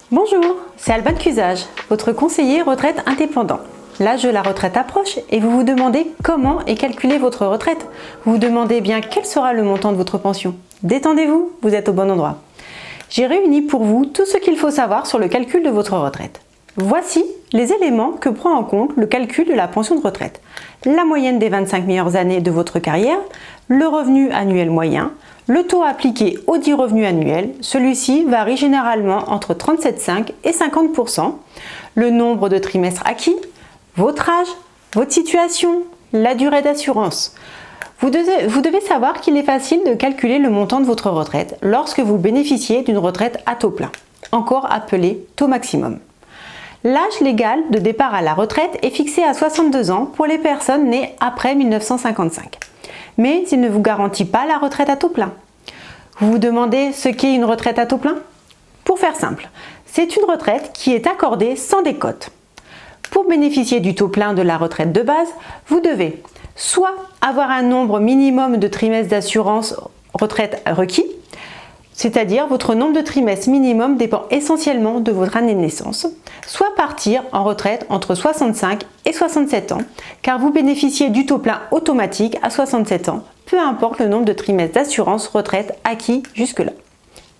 Bonjour, c'est Alban Cusage, votre conseiller retraite indépendant. L'âge de la retraite approche et vous vous demandez comment est calculée votre retraite. Vous vous demandez bien quel sera le montant de votre pension. Détendez-vous, vous êtes au bon endroit. J'ai réuni pour vous tout ce qu'il faut savoir sur le calcul de votre retraite. Voici les éléments que prend en compte le calcul de la pension de retraite. La moyenne des 25 meilleures années de votre carrière, le revenu annuel moyen, le taux appliqué aux 10 revenus annuels, celui-ci varie généralement entre 37,5 et 50%, le nombre de trimestres acquis, votre âge, votre situation, la durée d'assurance. Vous devez savoir qu'il est facile de calculer le montant de votre retraite lorsque vous bénéficiez d'une retraite à taux plein, encore appelée taux maximum. L'âge légal de départ à la retraite est fixé à 62 ans pour les personnes nées après 1955. Mais il ne vous garantit pas la retraite à taux plein. Vous vous demandez ce qu'est une retraite à taux plein? Pour faire simple, c'est une retraite qui est accordée sans décote. Pour bénéficier du taux plein de la retraite de base, vous devez soit avoir un nombre minimum de trimestres d'assurance retraite requis, c'est-à-dire votre nombre de trimestres minimum dépend essentiellement de votre année de naissance, soit partir en retraite entre 65 et 67 ans, car vous bénéficiez du taux plein automatique à 67 ans, peu importe le nombre de trimestres d'assurance retraite acquis jusque-là.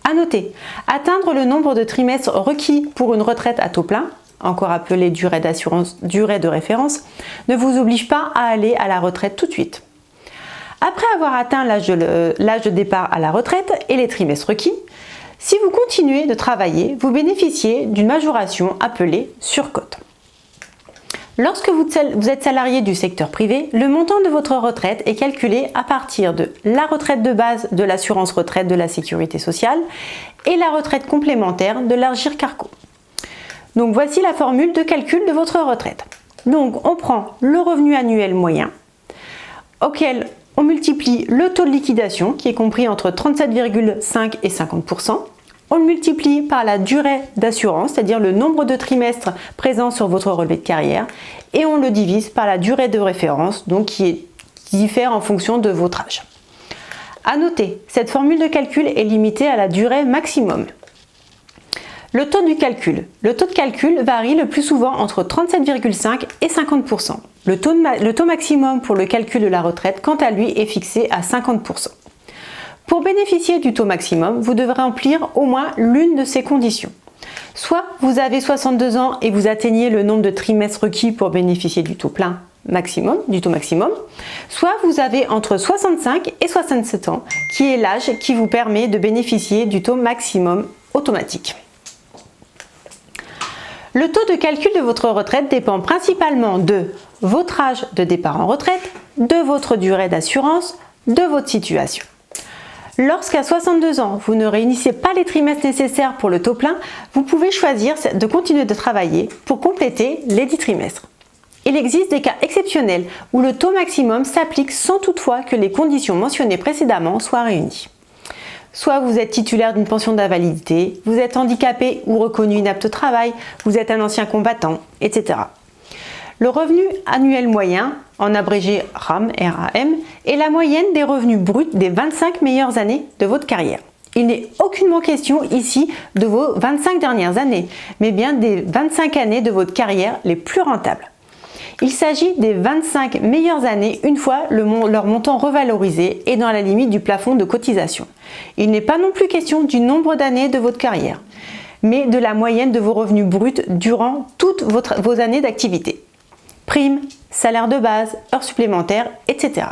À noter, atteindre le nombre de trimestres requis pour une retraite à taux plein, encore appelée durée d'assurance, durée de référence, ne vous oblige pas à aller à la retraite tout de suite. Après avoir atteint l'âge de départ à la retraite et les trimestres requis, si vous continuez de travailler, vous bénéficiez d'une majoration appelée surcote. Lorsque vous êtes salarié du secteur privé, le montant de votre retraite est calculé à partir de la retraite de base de l'assurance retraite de la sécurité sociale et la retraite complémentaire de l'Agirc-Arrco. Donc voici la formule de calcul de votre retraite. Donc on prend le revenu annuel moyen, auquel on multiplie le taux de liquidation qui est compris entre 37,5 et 50%. On le multiplie par la durée d'assurance, c'est-à-dire le nombre de trimestres présents sur votre relevé de carrière, et on le divise par la durée de référence, donc qui diffère en fonction de votre âge. À noter, cette formule de calcul est limitée à la durée maximum. Le taux du calcul. Le taux de calcul varie le plus souvent entre 37,5 et 50%. Le taux maximum pour le calcul de la retraite, quant à lui, est fixé à 50%. Pour bénéficier du taux maximum, vous devrez remplir au moins l'une de ces conditions. Soit vous avez 62 ans et vous atteignez le nombre de trimestres requis pour bénéficier du taux plein maximum, soit vous avez entre 65 et 67 ans, qui est l'âge qui vous permet de bénéficier du taux maximum automatique. Le taux de calcul de votre retraite dépend principalement de votre âge de départ en retraite, de votre durée d'assurance, de votre situation. Lorsqu'à 62 ans, vous ne réunissez pas les trimestres nécessaires pour le taux plein, vous pouvez choisir de continuer de travailler pour compléter les 10 trimestres. Il existe des cas exceptionnels où le taux maximum s'applique sans toutefois que les conditions mentionnées précédemment soient réunies. Soit vous êtes titulaire d'une pension d'invalidité, vous êtes handicapé ou reconnu inapte au travail, vous êtes un ancien combattant, etc. Le revenu annuel moyen, en abrégé RAM, est la moyenne des revenus bruts des 25 meilleures années de votre carrière. Il n'est aucunement question ici de vos 25 dernières années, mais bien des 25 années de votre carrière les plus rentables. Il s'agit des 25 meilleures années une fois leur montant revalorisé et dans la limite du plafond de cotisation. Il n'est pas non plus question du nombre d'années de votre carrière, mais de la moyenne de vos revenus bruts durant toutes vos années d'activité. Primes, salaire de base, heures supplémentaires, etc.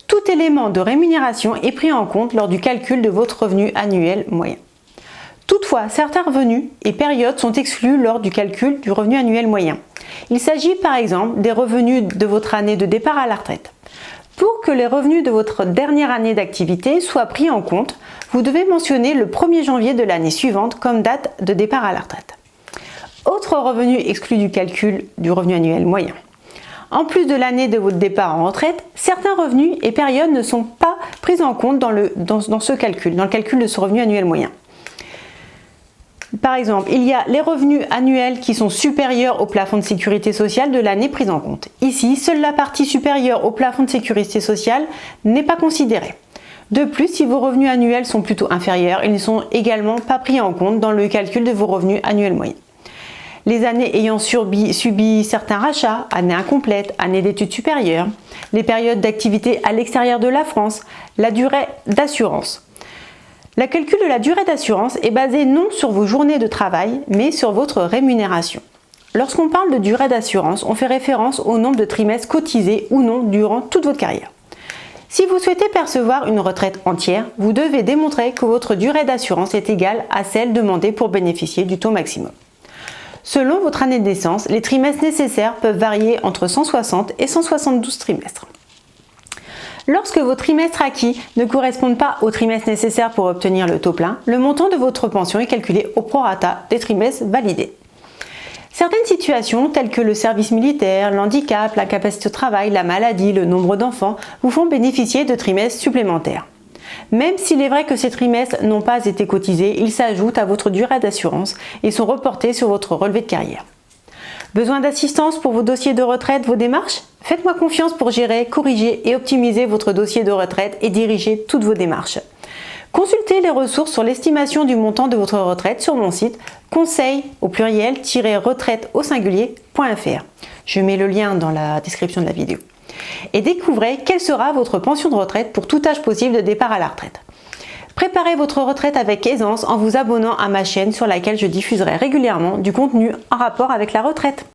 Tout élément de rémunération est pris en compte lors du calcul de votre revenu annuel moyen. Toutefois, certains revenus et périodes sont exclus lors du calcul du revenu annuel moyen. Il s'agit par exemple des revenus de votre année de départ à la retraite. Pour que les revenus de votre dernière année d'activité soient pris en compte, vous devez mentionner le 1er janvier de l'année suivante comme date de départ à la retraite. Autre revenu exclu du calcul du revenu annuel moyen. En plus de l'année de votre départ en retraite, certains revenus et périodes ne sont pas pris en compte dans le calcul de ce revenu annuel moyen. Par exemple, il y a les revenus annuels qui sont supérieurs au plafond de sécurité sociale de l'année prise en compte. Ici, seule la partie supérieure au plafond de sécurité sociale n'est pas considérée. De plus, si vos revenus annuels sont plutôt inférieurs, ils ne sont également pas pris en compte dans le calcul de vos revenus annuels moyens. Les années ayant subi certains rachats, années incomplètes, années d'études supérieures, les périodes d'activité à l'extérieur de la France, la durée d'assurance. Le calcul de la durée d'assurance est basé non sur vos journées de travail, mais sur votre rémunération. Lorsqu'on parle de durée d'assurance, on fait référence au nombre de trimestres cotisés ou non durant toute votre carrière. Si vous souhaitez percevoir une retraite entière, vous devez démontrer que votre durée d'assurance est égale à celle demandée pour bénéficier du taux maximum. Selon votre année de naissance, les trimestres nécessaires peuvent varier entre 160 et 172 trimestres. Lorsque vos trimestres acquis ne correspondent pas aux trimestres nécessaires pour obtenir le taux plein, le montant de votre pension est calculé au prorata des trimestres validés. Certaines situations, telles que le service militaire, l'handicap, l'incapacité au travail, la maladie, le nombre d'enfants, vous font bénéficier de trimestres supplémentaires. Même s'il est vrai que ces trimestres n'ont pas été cotisés, ils s'ajoutent à votre durée d'assurance et sont reportés sur votre relevé de carrière. Besoin d'assistance pour vos dossiers de retraite, vos démarches? Faites-moi confiance pour gérer, corriger et optimiser votre dossier de retraite et diriger toutes vos démarches. Consultez les ressources sur l'estimation du montant de votre retraite sur mon site conseil-retraite.fr. Je mets le lien dans la description de la vidéo. Et découvrez quelle sera votre pension de retraite pour tout âge possible de départ à la retraite. Préparez votre retraite avec aisance en vous abonnant à ma chaîne sur laquelle je diffuserai régulièrement du contenu en rapport avec la retraite.